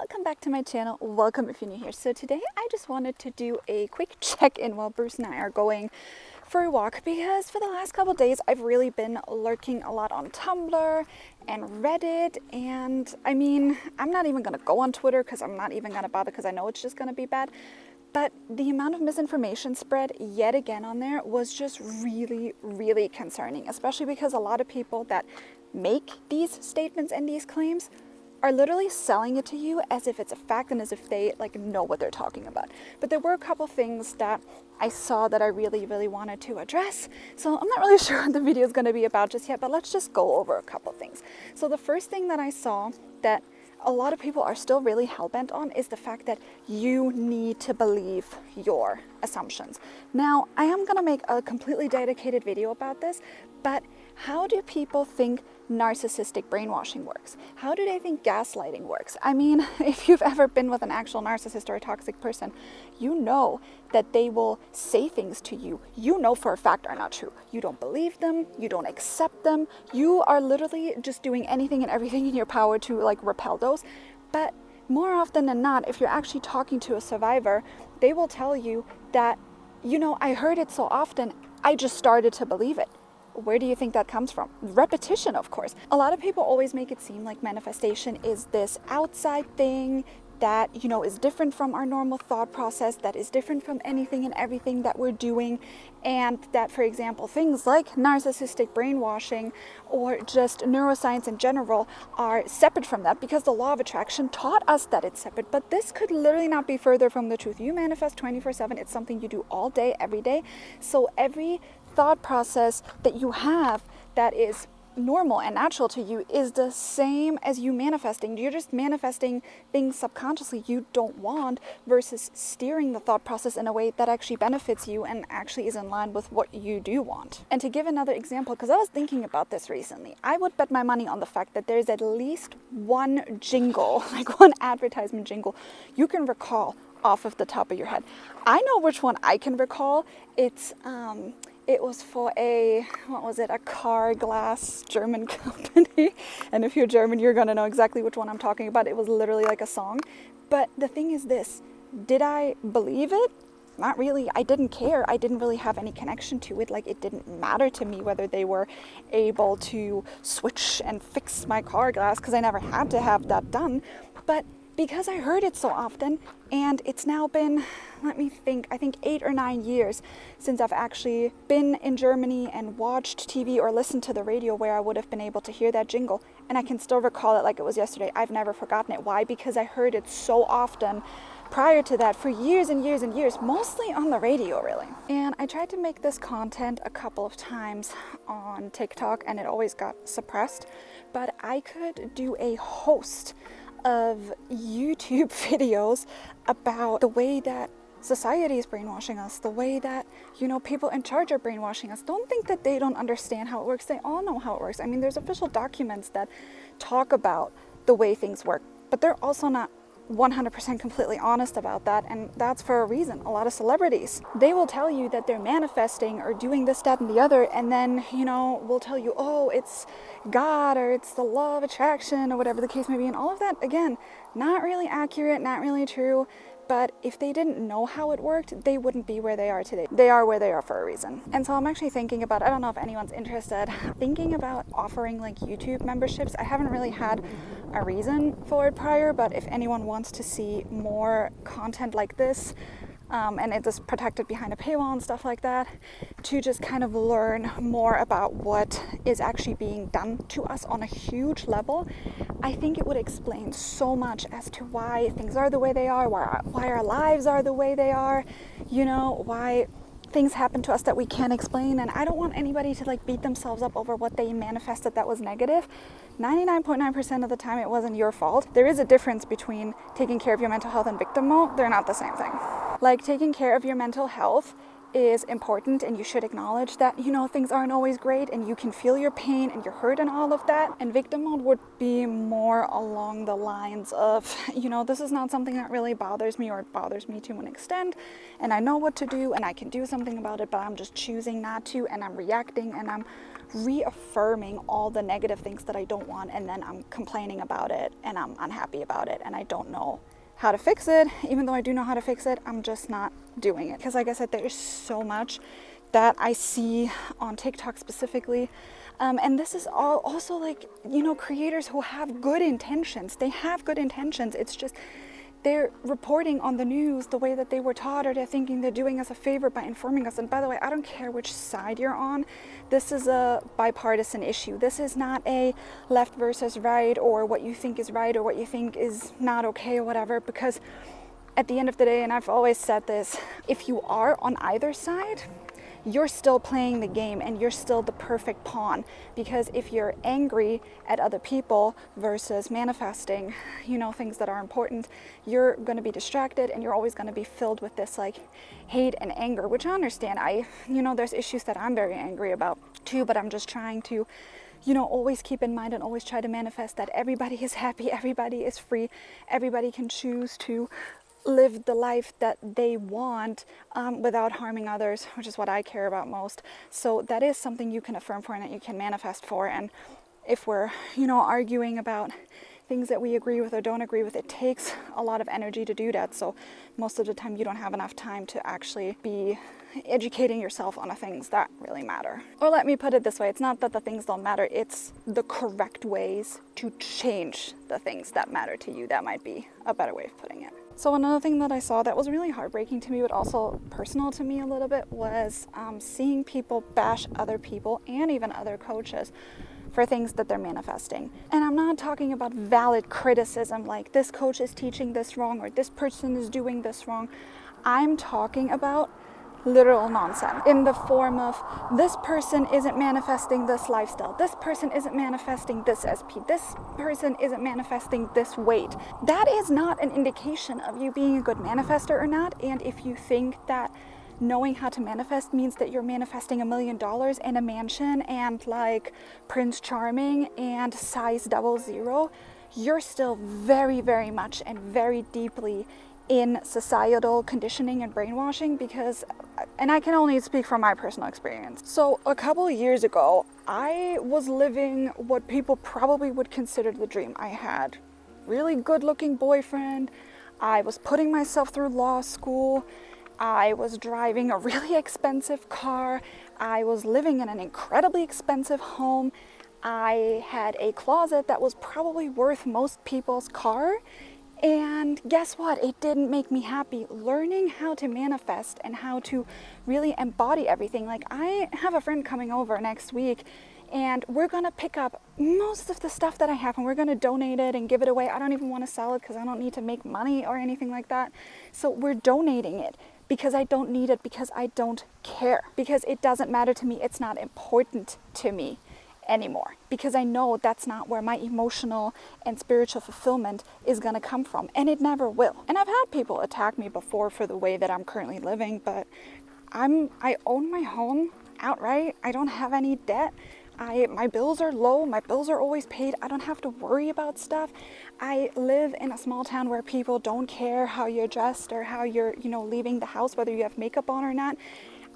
welcome back to my channel. Welcome if you're new here. So today I just wanted to do a quick check-in while Bruce and I are going for a walk, because for the last couple of days I've really been lurking a lot on Tumblr and Reddit, and I mean, I'm not even gonna go on Twitter because I'm not even gonna bother because I know it's just gonna be bad. But the amount of misinformation spread yet again on there was just really concerning, especially because a lot of people that make these statements and these claims are literally selling it to you as if it's a fact and as if they know what they're talking about. But there were a couple things that I saw that I really wanted to address. So I'm not really sure what the video is going to be about just yet, but let's just go over a couple things. So the first thing that I saw that a lot of people are still really hell-bent on is the fact that you need to believe your assumptions. Now, I am going to make a completely dedicated video about this, but how do people think narcissistic brainwashing works? How do they think gaslighting works? I mean, if you've ever been with an actual narcissist or a toxic person, you know that they will say things to you you know for a fact are not true. You don't believe them, you don't accept them, you are literally just doing anything and everything in your power to repel those. But more often than not, if you're actually talking to a survivor, they will tell you that, I heard it so often, I just started to believe it. Where do you think that comes from? Repetition, of course. A lot of people always make it seem like manifestation is this outside thing that, is different from our normal thought process, that is different from anything and everything that we're doing, and that, for example, things like narcissistic brainwashing or just neuroscience in general are separate from that because the law of attraction taught us that it's separate. But this could literally not be further from the truth. You manifest 24/7. It's something you do all day, every day. So every thought process that you have that is normal and natural to you is the same as you manifesting. You're just manifesting things subconsciously you don't want versus steering the thought process in a way that actually benefits you and actually is in line with what you do want. And to give another example, because I was thinking about this recently, I would bet my money on the fact that there's at least one jingle, one advertisement jingle you can recall off of the top of your head. I know which one I can recall. It was for a car glass German company. And if you're German, you're gonna know exactly which one I'm talking about. It was literally like a song. But the thing is this, did I believe it? Not really. I didn't care. I didn't really have any connection to it. It didn't matter to me whether they were able to switch and fix my car glass because I never had to have that done. But because I heard it so often, and it's now been, let me think, I think 8 or 9 years since I've actually been in Germany and watched TV or listened to the radio where I would have been able to hear that jingle, and I can still recall it like it was yesterday. I've never forgotten it. Why? Because I heard it so often prior to that for years and years and years, mostly on the radio, really. And I tried to make this content a couple of times on TikTok and it always got suppressed, but I could do a host of YouTube videos about the way that society is brainwashing us, the way that, people in charge are brainwashing us. Don't think that they don't understand how it works. They all know how it works. I mean, there's official documents that talk about the way things work, but they're also not 100% completely honest about that, and that's for a reason. A lot of celebrities, they will tell you that they're manifesting or doing this, that, and the other, and then, will tell you, oh, it's God or it's the law of attraction or whatever the case may be, and all of that, again, not really accurate, not really true. But if they didn't know how it worked, they wouldn't be where they are today. They are where they are for a reason. And so I'm actually thinking about, I don't know if anyone's interested, thinking about offering YouTube memberships. I haven't really had a reason for it prior, but if anyone wants to see more content like this, and it is protected behind a paywall and stuff like that, to just kind of learn more about what is actually being done to us on a huge level, I think it would explain so much as to why things are the way they are, why our lives are the way they are, why things happen to us that we can't explain. And I don't want anybody to beat themselves up over what they manifested that was negative. 99.9% of the time it wasn't your fault. There is a difference between taking care of your mental health and victim mode. They're not the same thing. Taking care of your mental health is important, and you should acknowledge that, things aren't always great and you can feel your pain and your hurt and all of that. And victim mode would be more along the lines of, this is not something that really bothers me, or it bothers me to an extent, and I know what to do and I can do something about it, but I'm just choosing not to, and I'm reacting and I'm reaffirming all the negative things that I don't want, and then I'm complaining about it and I'm unhappy about it and I don't know how to fix it. Even though I do know how to fix it, I'm just not doing it. Because like I said, there's so much that I see on TikTok specifically. And this is all also like, you know, creators who have good intentions. They have good intentions. It's just they're reporting on the news the way that they were taught, or they're thinking they're doing us a favor by informing us. And by the way, I don't care which side you're on. This is a bipartisan issue. This is not a left versus right, or what you think is right or what you think is not okay or whatever, because at the end of the day, and I've always said this, if you are on either side, you're still playing the game and you're still the perfect pawn. Because if you're angry at other people versus manifesting, you know, things that are important, you're going to be distracted and you're always going to be filled with this like hate and anger, which I understand. You know, there's issues that I'm very angry about too, but I'm just trying to, you know, always keep in mind and always try to manifest that everybody is happy, everybody is free, everybody can choose to live the life that they want without harming others, which is what I care about most. So that is something you can affirm for and that you can manifest for. And if we're, you know, arguing about things that we agree with or don't agree with, it takes a lot of energy to do that. So most of the time you don't have enough time to actually be educating yourself on the things that really matter. Or let me put it this way, it's not that the things don't matter, it's the correct ways to change the things that matter to you. That might be a better way of putting it. So another thing that I saw that was really heartbreaking to me, but also personal to me a little bit, was seeing people bash other people and even other coaches for things that they're manifesting. And I'm not talking about valid criticism like this coach is teaching this wrong or this person is doing this wrong. I'm talking about literal nonsense in the form of this person isn't manifesting this lifestyle, this person isn't manifesting this SP, this person isn't manifesting this weight. That is not an indication of you being a good manifester or not. And if you think that knowing how to manifest means that you're manifesting $1 million and a mansion and like Prince Charming and size 00, you're still very, very much and very deeply in societal conditioning and brainwashing. Because, and I can only speak from my personal experience. So a couple of years ago, I was living what people probably would consider the dream. I had really good looking boyfriend. I was putting myself through law school. I was driving a really expensive car. I was living in an incredibly expensive home. I had a closet that was probably worth most people's car. And guess what? It didn't make me happy. Learning how to manifest and how to really embody everything. Like, I have a friend coming over next week and we're gonna pick up most of the stuff that I have and we're gonna donate it and give it away. I don't even want to sell it because I don't need to make money or anything like that. So we're donating it because I don't need it, because I don't care, because it doesn't matter to me. It's not important to me anymore, because I know that's not where my emotional and spiritual fulfillment is going to come from, and it never will. And I've had people attack me before for the way that I'm currently living, but I own my home outright. I don't have any debt. My bills are low. My bills are always paid. I don't have to worry about stuff. I live in a small town where people don't care how you're dressed or how you're, you know, leaving the house, whether you have makeup on or not.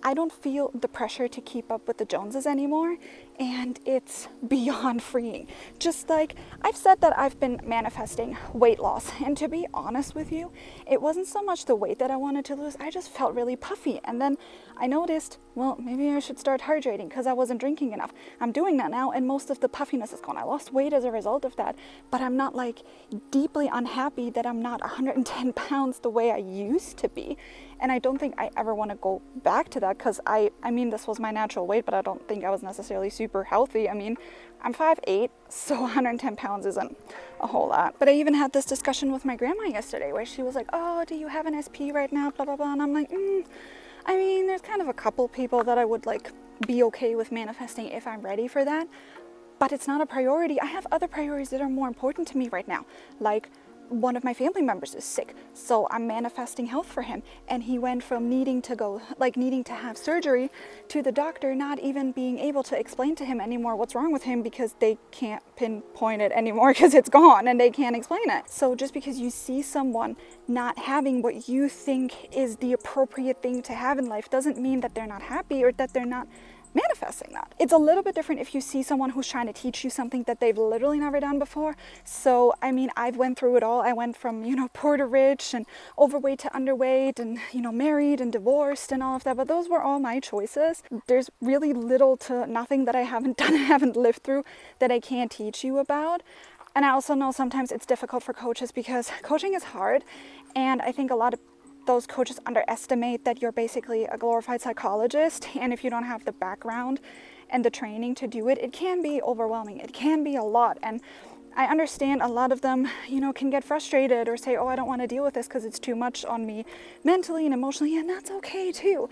I don't feel the pressure to keep up with the Joneses anymore, and it's beyond freeing. Just like I've said that I've been manifesting weight loss, and to be honest with you, it wasn't so much the weight that I wanted to lose. I just felt really puffy, and then I noticed, well, maybe I should start hydrating because I wasn't drinking enough. I'm doing that now, and most of the puffiness is gone. I lost weight as a result of that, but I'm not like deeply unhappy that I'm not 110 pounds the way I used to be. And I don't think I ever want to go back to that, because I mean, this was my natural weight, but I don't think I was necessarily super healthy. I mean, I'm 5'8", so 110 pounds isn't a whole lot. But I even had this discussion with my grandma yesterday where she was like, oh, do you have an SP right now? Blah, blah, blah. And I'm like, I mean, there's kind of a couple people that I would like be okay with manifesting if I'm ready for that. But it's not a priority. I have other priorities that are more important to me right now. Like, one of my family members is sick, so I'm manifesting health for him. And he went from needing to have surgery to the doctor not even being able to explain to him anymore what's wrong with him, because they can't pinpoint it anymore because it's gone and they can't explain it. So just because you see someone not having what you think is the appropriate thing to have in life doesn't mean that they're not happy or that they're not manifesting that. It's a little bit different if you see someone who's trying to teach you something that they've literally never done before. So, I mean, I've went through it all. I went from, poor to rich and overweight to underweight and, married and divorced and all of that. But those were all my choices. There's really little to nothing that I haven't done, I haven't lived through that I can't teach you about. And I also know sometimes it's difficult for coaches because coaching is hard. And I think a lot of those coaches underestimate that you're basically a glorified psychologist, and if you don't have the background and the training to do it, it can be overwhelming. It can be a lot, and I understand a lot of them, can get frustrated or say, oh, I don't want to deal with this because it's too much on me mentally and emotionally, and that's okay too.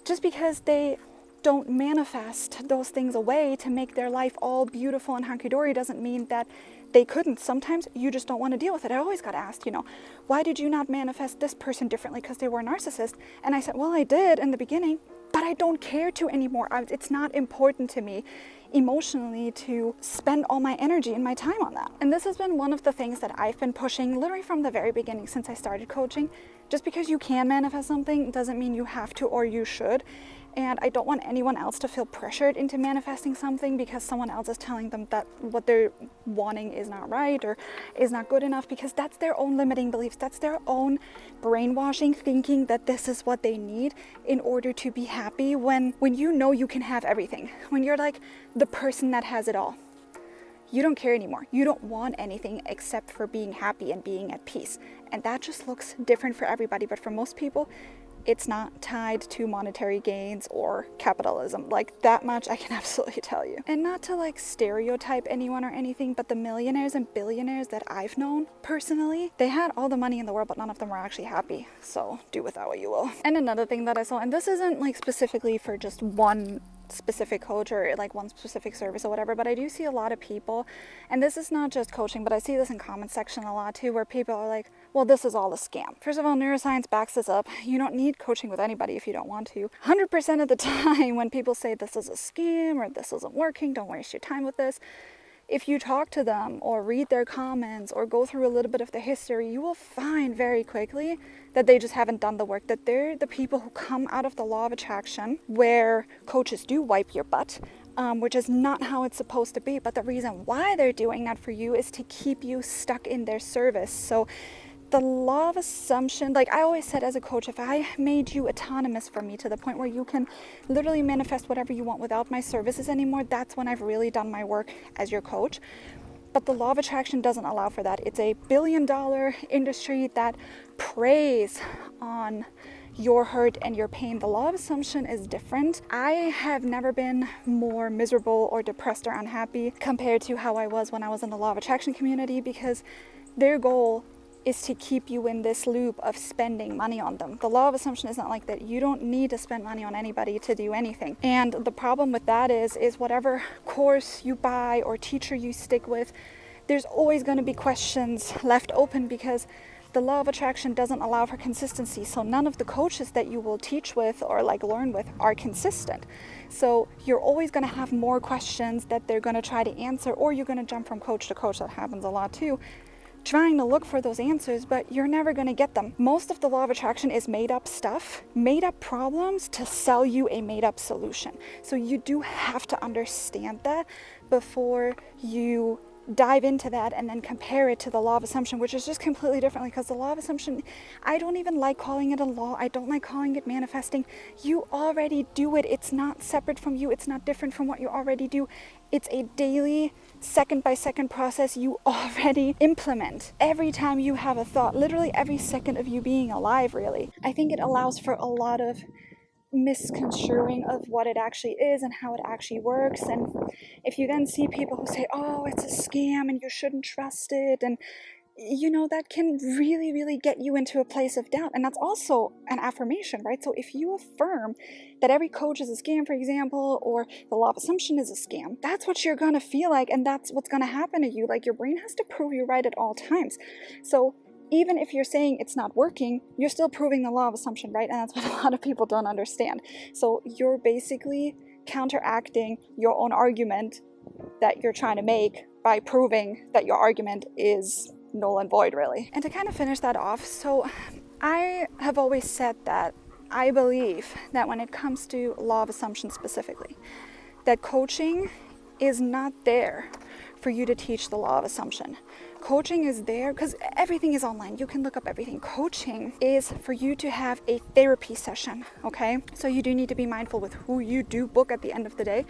Just because they don't manifest those things away to make their life all beautiful and hunky-dory doesn't mean that they couldn't. Sometimes you just don't want to deal with it. I always got asked, why did you not manifest this person differently because they were a narcissist? And I said, well, I did in the beginning, but I don't care to anymore. It's not important to me emotionally to spend all my energy and my time on that. And this has been one of the things that I've been pushing literally from the very beginning since I started coaching. Just because you can manifest something doesn't mean you have to or you should. And I don't want anyone else to feel pressured into manifesting something because someone else is telling them that what they're wanting is not right or is not good enough, because that's their own limiting beliefs. That's their own brainwashing, thinking that this is what they need in order to be happy when you can have everything. When you're like the person that has it all. You don't care anymore. You don't want anything except for being happy and being at peace. And that just looks different for everybody. But for most people, it's not tied to monetary gains or capitalism. Like, that much I can absolutely tell you. And not to stereotype anyone or anything, but the millionaires and billionaires that I've known personally, they had all the money in the world, but none of them were actually happy. So do with that what you will. And another thing that I saw, and this isn't specifically for just one specific coach or one specific service or whatever, but I do see a lot of people, and this is not just coaching, but I see this in comment section a lot too, where people are like, well, this is all a scam. First of all, neuroscience backs this up. You don't need coaching with anybody if you don't want to. 100% of the time when people say this is a scam or this isn't working, don't waste your time with this, if you talk to them or read their comments or go through a little bit of the history, you will find very quickly that they just haven't done the work, that they're the people who come out of the law of attraction where coaches do wipe your butt, which is not how it's supposed to be. But the reason why they're doing that for you is to keep you stuck in their service. So the law of assumption, I always said as a coach, if I made you autonomous for me to the point where you can literally manifest whatever you want without my services anymore, that's when I've really done my work as your coach. But the law of attraction doesn't allow for that. It's a billion-dollar industry that preys on your hurt and your pain. The law of assumption is different. I have never been more miserable or depressed or unhappy compared to how I was when I was in the law of attraction community, because their goal is to keep you in this loop of spending money on them. The law of assumption is not like that. You don't need to spend money on anybody to do anything. And the problem with that is whatever course you buy or teacher you stick with, there's always going to be questions left open, because the law of attraction doesn't allow for consistency. So none of the coaches that you will teach with or learn with are consistent. So you're always going to have more questions that they're going to try to answer, or you're going to jump from coach to coach. That happens a lot too, trying to look for those answers, but you're never going to get them. Most of the law of attraction is made up stuff, made up problems to sell you a made up solution. So you do have to understand that before you dive into that and then compare it to the law of assumption, which is just completely different. Because the law of assumption, I don't even like calling it a law. I don't like calling it manifesting. You already do it. It's not separate from you. It's not different from what you already do. It's a daily, second by second process you already implement. Every time you have a thought, literally every second of you being alive, really. I think it allows for a lot of misconstruing of what it actually is and how it actually works. And if you then see people who say, oh, it's a scam and you shouldn't trust it, and that can really, really get you into a place of doubt. And that's also an affirmation, right? So if you affirm that every coach is a scam, for example, or the law of assumption is a scam, that's what you're going to feel like, and that's what's going to happen to you. Your brain has to prove you right at all times. So even if you're saying it's not working, you're still proving the law of assumption, right? And that's what a lot of people don't understand. So you're basically counteracting your own argument that you're trying to make by proving that your argument is null and void, really. And to kind of finish that off, so I have always said that I believe that when it comes to law of assumption specifically, that coaching is not there for you to teach the law of assumption. Coaching is there because everything is online. You can look up everything. Coaching is for you to have a therapy session, okay? So you do need to be mindful with who you do book at the end of the day.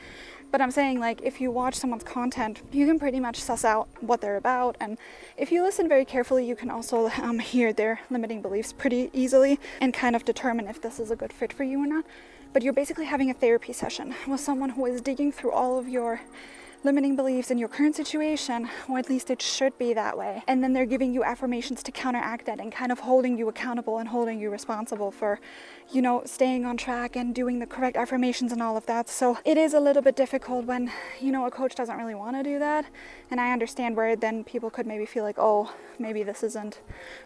But I'm saying, like, if you watch someone's content, you can pretty much suss out what they're about. And if you listen very carefully, you can also hear their limiting beliefs pretty easily and kind of determine if this is a good fit for you or not. But you're basically having a therapy session with someone who is digging through all of your limiting beliefs in your current situation, or at least it should be that way. And then they're giving you affirmations to counteract that and kind of holding you accountable and holding you responsible for, you know, staying on track and doing the correct affirmations and all of that. So it is a little bit difficult when, you know, a coach doesn't really want to do that. And I understand where then people could maybe feel like, oh, maybe this isn't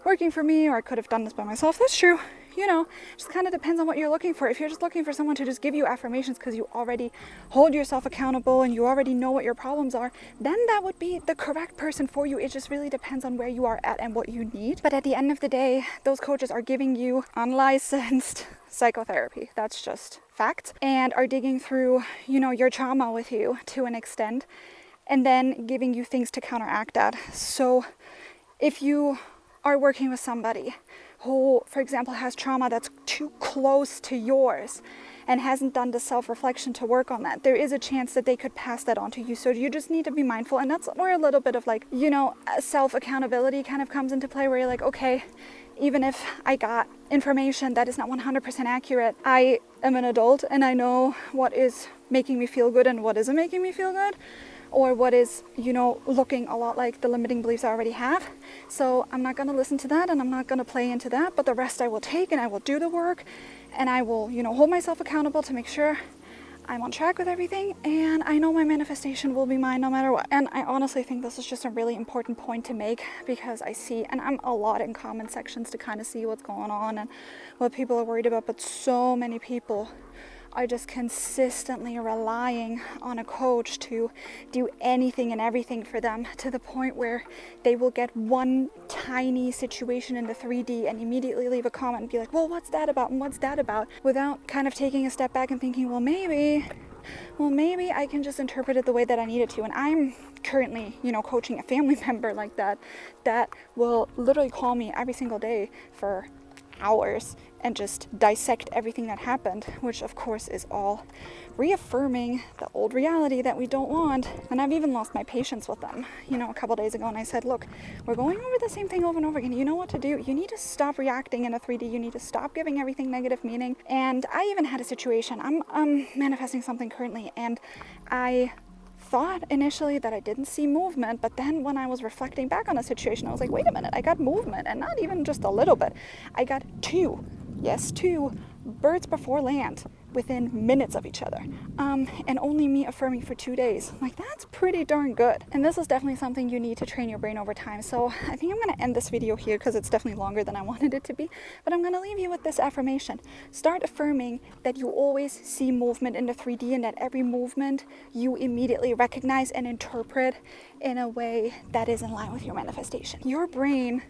working for me, or I could have done this by myself. That's true. You know, just kind of depends on what you're looking for. If you're just looking for someone to just give you affirmations because you already hold yourself accountable and you already know what your problems are, then that would be the correct person for you. It just really depends on where you are at and what you need. But at the end of the day, those coaches are giving you unlicensed psychotherapy. That's just fact. And are digging through, you know, your trauma with you to an extent, and then giving you things to counteract that. So if you are working with somebody who, for example, has trauma that's too close to yours and hasn't done the self-reflection to work on that, there is a chance that they could pass that on to you. So you just need to be mindful. And that's where a little bit of, like, you know, self-accountability kind of comes into play, where you're like, okay, even if I got information that is not 100% accurate, I am an adult and I know what is making me feel good and what isn't making me feel good, or what is, you know, looking a lot like the limiting beliefs I already have. So I'm not going to listen to that, and I'm not going to play into that, but the rest I will take, and I will do the work, and I will, you know, hold myself accountable to make sure I'm on track with everything, and I know my manifestation will be mine no matter what. And I honestly think this is just a really important point to make, because I see, and I'm a lot in comment sections to kind of see what's going on and what people are worried about, but so many people are just consistently relying on a coach to do anything and everything for them, to the point where they will get one tiny situation in the 3D and immediately leave a comment and be like, well, what's that about and what's that about, without kind of taking a step back and thinking, well, maybe I can just interpret it the way that I need it to. And I'm currently, you know, coaching a family member like that will literally call me every single day for hours and just dissect everything that happened, which of course is all reaffirming the old reality that we don't want. And I've even lost my patience with them, you know, a couple days ago, and I said, look, we're going over the same thing over and over again. You know what to do. You need to stop reacting in a 3D. You need to stop giving everything negative meaning. And I even had a situation. I'm manifesting something currently, and I thought initially that I didn't see movement, but then when I was reflecting back on the situation, I was like, wait a minute, I got movement, and not even just a little bit. I got two birds before land within minutes of each other, and only me affirming for 2 days. Like, that's pretty darn good. And this is definitely something you need to train your brain over time. So I think I'm going to end this video here because it's definitely longer than I wanted it to be, but I'm going to leave you with this affirmation. Start affirming that you always see movement in the 3D, and that every movement you immediately recognize and interpret in a way that is in line with your manifestation. Your brain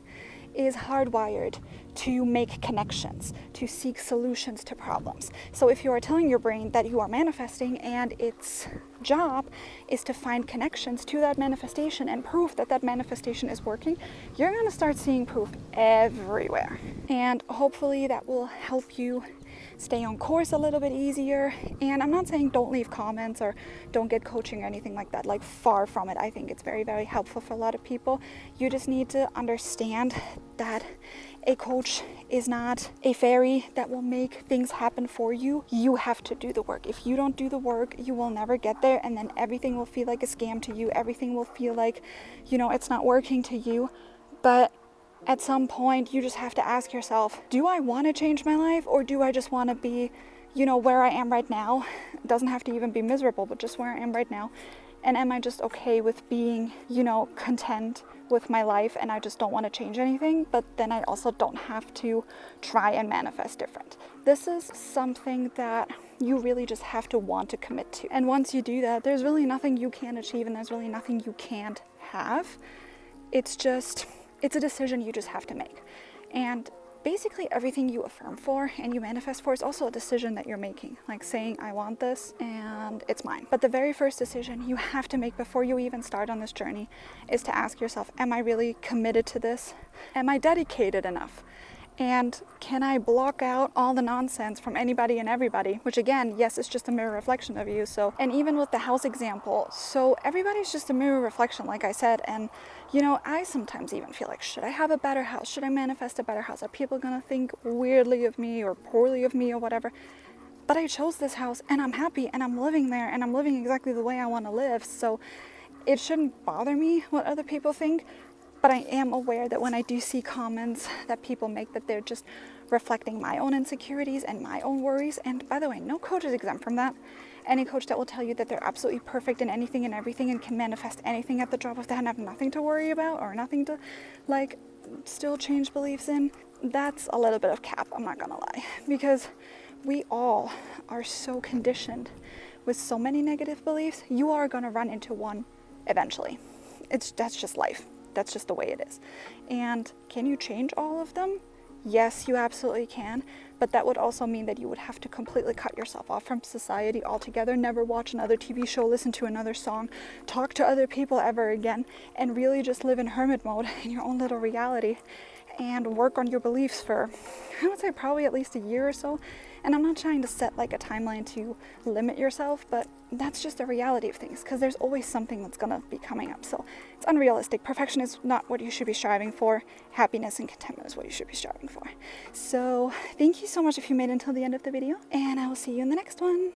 is hardwired to make connections, to seek solutions to problems. So if you are telling your brain that you are manifesting and its job is to find connections to that manifestation and proof that that manifestation is working, you're going to start seeing proof everywhere. And hopefully that will help you stay on course a little bit easier. And I'm not saying don't leave comments or don't get coaching or anything like that. Like, far from it. I think it's very, very helpful for a lot of people. You just need to understand that a coach is not a fairy that will make things happen for you. You have to do the work. If you don't do the work, you will never get there, and then everything will feel like a scam to you. Everything will feel like, you know, it's not working to you. But at some point, you just have to ask yourself, do I want to change my life, or do I just want to be, you know, where I am right now? It doesn't have to even be miserable, but just where I am right now. And am I just okay with being, you know, content with my life, and I just don't want to change anything, but then I also don't have to try and manifest different. This is something that you really just have to want to commit to. And once you do that, there's really nothing you can't achieve, and there's really nothing you can't have. It's a decision you just have to make. And basically everything you affirm for and you manifest for is also a decision that you're making, like saying, I want this and it's mine. But the very first decision you have to make before you even start on this journey is to ask yourself, am I really committed to this? Am I dedicated enough? And can I block out all the nonsense from anybody and everybody? Which again, yes, it's just a mirror reflection of you. So, and even with the house example, so everybody's just a mirror reflection, like I said. And you know, I sometimes even feel like, should I have a better house? Should I manifest a better house? Are people gonna think weirdly of me or poorly of me or whatever? But I chose this house and I'm happy and I'm living there and I'm living exactly the way I want to live. So it shouldn't bother me what other people think. But I am aware that when I do see comments that people make, that they're just reflecting my own insecurities and my own worries. And by the way, no coach is exempt from that. Any coach that will tell you that they're absolutely perfect in anything and everything and can manifest anything at the drop of the hat and have nothing to worry about or nothing to like still change beliefs in, that's a little bit of cap, I'm not gonna lie. Because we all are so conditioned with so many negative beliefs, you are gonna run into one eventually. That's just life. That's just the way it is. And can you change all of them? Yes, you absolutely can. But that would also mean that you would have to completely cut yourself off from society altogether, never watch another TV show, listen to another song, talk to other people ever again, and really just live in hermit mode in your own little reality and work on your beliefs for, I would say, probably at least a year or so. And I'm not trying to set like a timeline to limit yourself, but that's just the reality of things, because there's always something that's gonna be coming up. So it's unrealistic. Perfection is not what you should be striving for. Happiness and contentment is what you should be striving for. So thank you so much if you made it until the end of the video, and I will see you in the next one.